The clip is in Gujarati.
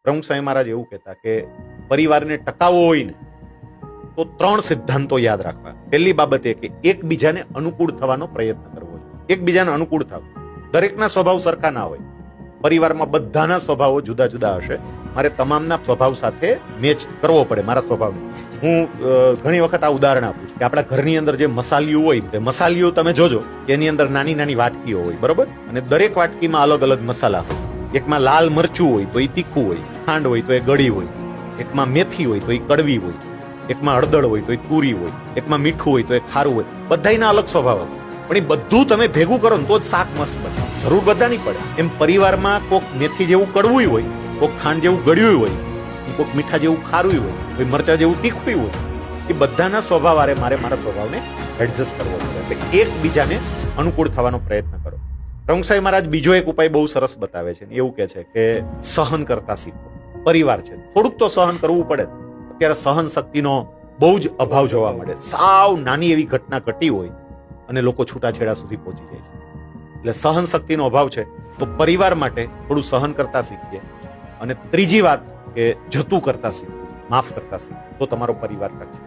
પ્રમુખ સ્વામી મહારાજ એવું કહેતા કે પરિવારને ટકાવવો હોય ને તો 3 સિદ્ધાંતો યાદ રાખવા. પહેલી બાબત એ કે એકબીજાને અનુકૂળ થવાનો પ્રયત્ન કરવો જોઈએ. એકબીજાને અનુકૂળ થવું. દરેકના સ્વભાવ સરખા ના હોય. પરિવારમાં બધાના સ્વભાવો જુદા જુદા હશે. મારે તમામના સ્વભાવ સાથે મેચ કરવો પડે મારા સ્વભાવને. હું ઘણી વખત આ ઉદાહરણ આપું છું કે આપણા ઘરની અંદર જે મસાલીઓ હોય તે મસાલીઓ તમે જોજો કે એની અંદર નાની નાની વાટકીઓ હોય, બરોબર? અને દરેક વાટકીમાં અલગ અલગ મસાલા હોય. એકમાં લાલ મરચું હોય તો એ તીખું હોય, ખાંડ હોય તો એ ગળી હોય, એકમાં મેથી હોય તો એ કડવી હોય, એકમાં હળદર હોય તો એ તુરી હોય, એકમાં મીઠું હોય તો એ ખારું હોય. બધાયના અલગ સ્વભાવ હશે, પણ એ બધું તમે ભેગું કરો ને તો જ શાક મસ્ત બને. જરૂર બધા નહીં પડે. એમ પરિવારમાં કોક મેથી જેવું કડવું હોય, કોક ખાંડ જેવું ગળ્યું હોય, કોક મીઠા જેવું ખારું હોય, કોઈ મરચા જેવું તીખું હોય. એ બધાના સ્વભાવ આરે મારે મારા સ્વભાવને એડજસ્ટ કરવો પડે. એટલે એકબીજાને અનુકૂળ થવાનો પ્રયત્ન કરો. પ્રમુખ સ્વામી મહારાજ બીજો એક ઉપાય બહુ સરસ બતાવે છે. એવું કહે છે કે સહન કરતા શીખો. પરિવાર છે, થોડુંક તો સહન કરવું પડે. અત્યારે સહન શક્તિનો બહુ જ અભાવ જોવા મળે. સાવ નાની એવી ઘટના ઘટી હોય અને લોકો છૂટાછેડા સુધી પહોંચી જાય છે. એટલે સહન શક્તિનો અભાવ છે. તો પરિવાર માટે થોડું સહન કરતા શીખીએ. અને ત્રીજી વાત કે જતું કરતા શીખો, માફ કરતા શીખો, તો તમારો પરિવાર ટકે.